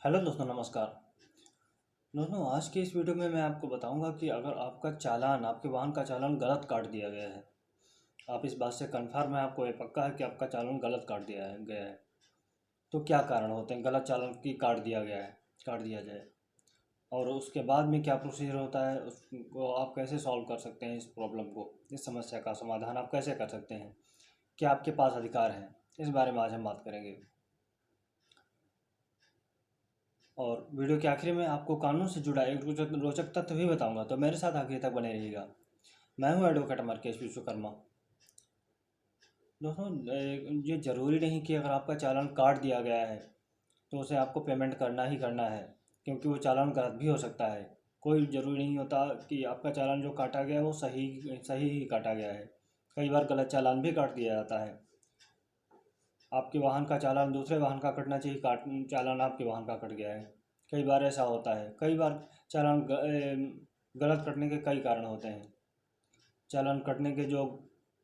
Hello दोस्तों, नमस्कार। दोस्तों, आज के इस वीडियो में मैं आपको बताऊंगा कि अगर आपका चालान, आपके वाहन का चालान गलत काट दिया गया है, आप इस बात से कंफर्म है, आपको ये पक्का है कि आपका चालान गलत काट दिया गया है, तो क्या कारण होते हैं गलत चालान की काट दिया जाए, और उसके बाद में क्या प्रोसीजर होता है, उसको आप कैसे सॉल्व कर सकते हैं, इस प्रॉब्लम को, इस समस्या का समाधान आप कैसे कर सकते हैं, क्या आपके पास अधिकार हैं, इस बारे में आज हम बात करेंगे। और वीडियो के आखिर में आपको कानून से जुड़ा एक रोचक रोचक तथ्य भी बताऊंगा, तो मेरे साथ आखिर तक बने रहिएगा। मैं हूं एडवोकेट अमरकेश विश्वकर्मा। दोस्तों, ये ज़रूरी नहीं कि अगर आपका चालान काट दिया गया है तो उसे आपको पेमेंट करना ही करना है, क्योंकि वो चालान गलत भी हो सकता है। कोई ज़रूरी नहीं होता कि आपका चालान जो काटा गया है वो सही सही ही काटा गया है। कई बार गलत चालान भी काट दिया जाता है। आपके वाहन का चालान दूसरे वाहन का कटना चाहिए, काट चालान आपके वाहन का कट गया है। कई बार ऐसा होता है। कई बार चालान गलत कटने के कई कारण होते हैं। चालान कटने के जो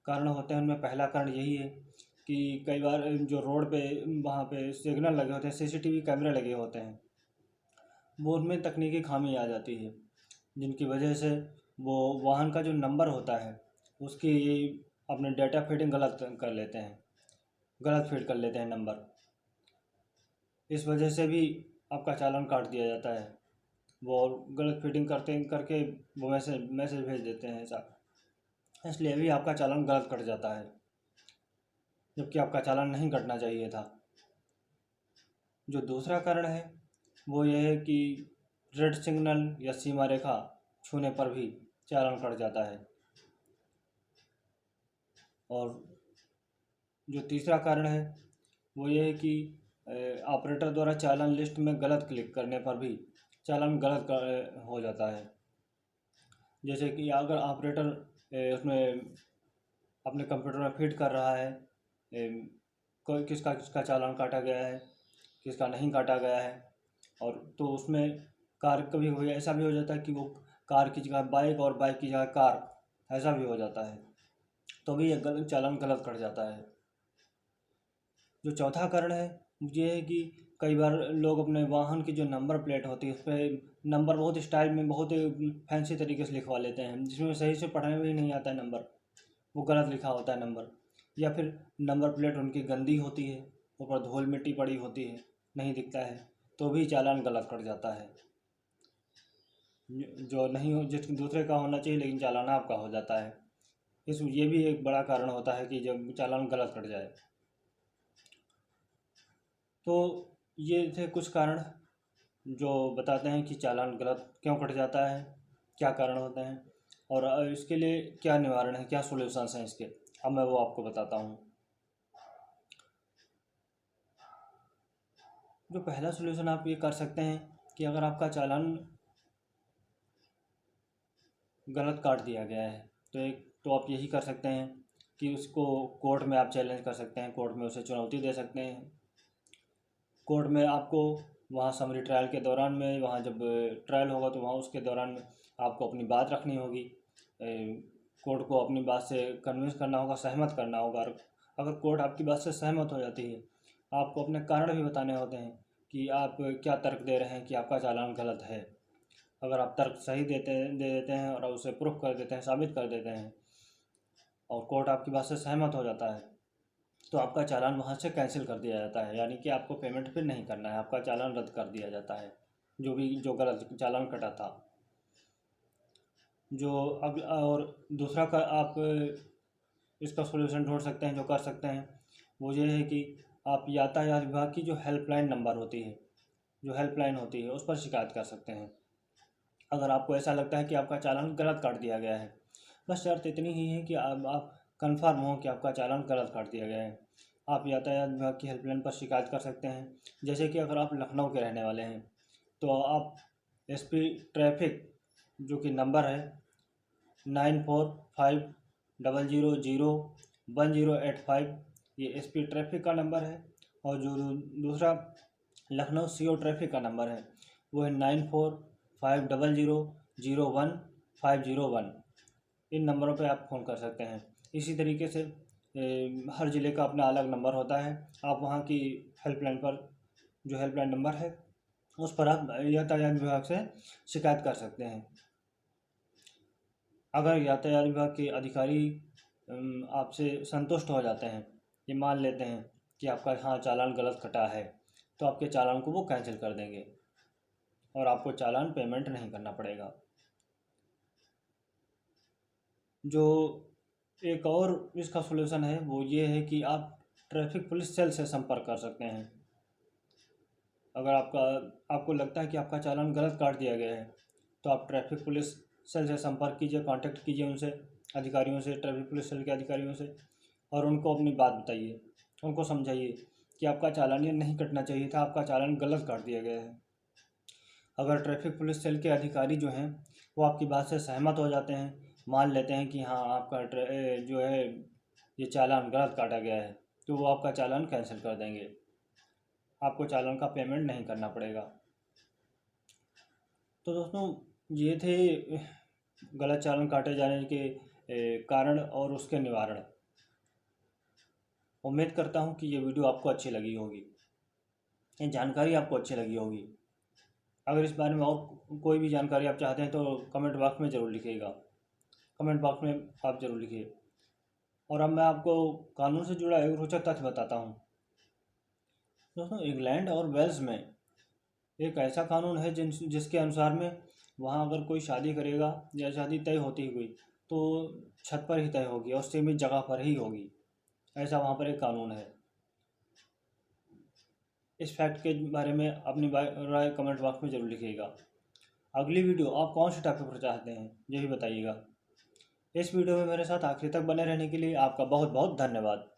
कारण होते हैं उनमें पहला कारण यही है कि कई बार जो रोड पे वहाँ पे सिग्नल लगे होते हैं, सीसीटीवी कैमरे लगे होते हैं, वो उनमें तकनीकी खामी आ जाती है, जिनकी वजह से वो वाहन का जो नंबर होता है उसकी अपने डाटा फीडिंग गलत कर लेते हैं, गलत फीड कर लेते हैं नंबर। इस वजह से भी आपका चालान काट दिया जाता है। वो गलत फीडिंग करते करके वो मैसेज मैसेज भेज देते हैं ऐसा, इसलिए भी आपका चालान गलत कट जाता है, जबकि आपका चालान नहीं कटना चाहिए था। जो दूसरा कारण है वो ये है कि रेड सिग्नल या सीमा रेखा छूने पर भी चालान कट जाता है। और जो तीसरा कारण है वो ये है कि ऑपरेटर द्वारा चालान लिस्ट में गलत क्लिक करने पर भी चालान गलत हो जाता है। जैसे कि अगर ऑपरेटर उसमें अपने कंप्यूटर में फीड कर रहा है कोई किसका किसका चालान काटा गया है, किसका नहीं काटा गया है, और तो उसमें कार कभी कभी ऐसा भी हो जाता है कि वो कार की जगह बाइक और बाइक की जगह कार, ऐसा भी हो जाता है, तो भी ये गलत चालान गलत कट जाता है। जो चौथा कारण है ये है कि कई बार लोग अपने वाहन की जो नंबर प्लेट होती है उस पर नंबर बहुत स्टाइल में, बहुत फैंसी तरीके से लिखवा लेते हैं, जिसमें सही से पढ़ने में ही नहीं आता है नंबर, वो गलत लिखा होता है नंबर। या फिर नंबर प्लेट उनकी गंदी होती है, ऊपर धूल मिट्टी पड़ी होती है, नहीं दिखता है, तो भी चालान गलत कट जाता है। जो नहीं हो, जिस दूसरे का होना चाहिए लेकिन चालान आपका हो जाता है। ये भी एक बड़ा कारण होता है कि जब चालान गलत कट जाए। तो ये थे कुछ कारण जो बताते हैं कि चालान गलत क्यों कट जाता है, क्या कारण होते हैं, और इसके लिए क्या निवारण है, क्या सॉल्यूशंस हैं इसके। अब मैं वो आपको बताता हूँ। जो पहला सॉल्यूशन आप ये कर सकते हैं कि अगर आपका चालान गलत काट दिया गया है तो आप यही कर सकते हैं कि उसको कोर्ट में आप चैलेंज कर सकते हैं, कोर्ट में उसे चुनौती दे सकते हैं। कोर्ट में आपको वहाँ समरी ट्रायल के दौरान में, वहाँ जब ट्रायल होगा तो वहाँ उसके दौरान में आपको अपनी बात रखनी होगी। कोर्ट को अपनी बात से कन्विंस करना होगा, सहमत करना होगा, और अगर कोर्ट आपकी बात से सहमत हो जाती है, आपको अपने कारण भी बताने होते हैं कि आप क्या तर्क दे रहे हैं कि आपका चालान गलत है। अगर आप तर्क सही दे देते हैं और उसे प्रूफ कर देते हैं, साबित कर देते हैं, और कोर्ट आपकी बात से सहमत हो जाता है, तो आपका चालान वहाँ से कैंसिल कर दिया जाता है, यानी कि आपको पेमेंट फिर नहीं करना है, आपका चालान रद्द कर दिया जाता है, जो गलत चालान कटा था। जो अग और दूसरा का आप इसका सॉल्यूशन ढूंढ सकते हैं, जो कर सकते हैं वो ये है कि आप यातायात विभाग की जो हेल्पलाइन नंबर होती है, जो हेल्पलाइन होती है उस पर शिकायत कर सकते हैं, अगर आपको ऐसा लगता है कि आपका चालान गलत काट दिया गया है। बस शर्त इतनी ही है कि आप कंफर्म हो कि आपका चालान गलत काट दिया गया है। आप यातायात विभाग की हेल्पलाइन पर शिकायत कर सकते हैं। जैसे कि अगर आप लखनऊ के रहने वाले हैं तो आप एसपी ट्रैफिक, जो कि नंबर है 9450001008 ये एसपी ट्रैफिक का नंबर है। और जो दूसरा लखनऊ सीओ ट्रैफिक का नंबर है वो है 9450001501। इन नंबरों पे आप फ़ोन कर सकते हैं। इसी तरीके से हर ज़िले का अपना अलग नंबर होता है। आप वहाँ की हेल्पलाइन पर, जो हेल्पलाइन नंबर है उस पर आप यातायात विभाग से शिकायत कर सकते हैं। अगर यातायात विभाग के अधिकारी आपसे संतुष्ट हो जाते हैं, ये मान लेते हैं कि आपका हाँ चालान गलत कटा है, तो आपके चालान को वो कैंसिल कर देंगे और आपको चालान पेमेंट नहीं करना पड़ेगा। जो एक और इसका सलूशन है वो ये है कि आप ट्रैफिक पुलिस सेल से संपर्क कर सकते हैं। अगर आपको लगता है कि आपका चालान गलत काट दिया गया है, तो आप ट्रैफिक पुलिस सेल से संपर्क कीजिए, कांटेक्ट कीजिए उनसे, अधिकारियों से, ट्रैफिक पुलिस सेल के अधिकारियों से, और उनको अपनी बात बताइए, उनको समझाइए कि आपका चालान ये नहीं कटना चाहिए था, आपका चालान गलत काट दिया गया है। अगर ट्रैफिक पुलिस सेल के अधिकारी जो हैं वो आपकी बात से सहमत हो जाते हैं, मान लेते हैं कि हाँ आपका जो है ये चालान गलत काटा गया है, तो वो आपका चालान कैंसिल कर देंगे, आपको चालान का पेमेंट नहीं करना पड़ेगा। तो दोस्तों ये थे गलत चालान काटे जाने के कारण और उसके निवारण। उम्मीद करता हूँ कि ये वीडियो आपको अच्छी लगी होगी, ये जानकारी आपको अच्छी लगी होगी। अगर इस बारे में और कोई भी जानकारी आप चाहते हैं तो कमेंट बॉक्स में ज़रूर लिखिएगा, कमेंट बॉक्स में आप ज़रूर लिखिए। और अब मैं आपको कानून से जुड़ा एक रोचक तथ्य बताता हूँ। दोस्तों इंग्लैंड और वेल्स में एक ऐसा कानून है जिसके अनुसार में वहाँ अगर कोई शादी करेगा या शादी तय होती हुई तो छत पर ही तय होगी और सीमित जगह पर ही होगी, ऐसा वहाँ पर एक कानून है। इस फैक्ट के बारे में अपनी राय कमेंट बॉक्स में ज़रूर लिखिएगा। अगली वीडियो आप कौन से टॉपिक पर चाहते हैं ये भी बताइएगा। इस वीडियो में मेरे साथ आखिरी तक बने रहने के लिए आपका बहुत बहुत धन्यवाद।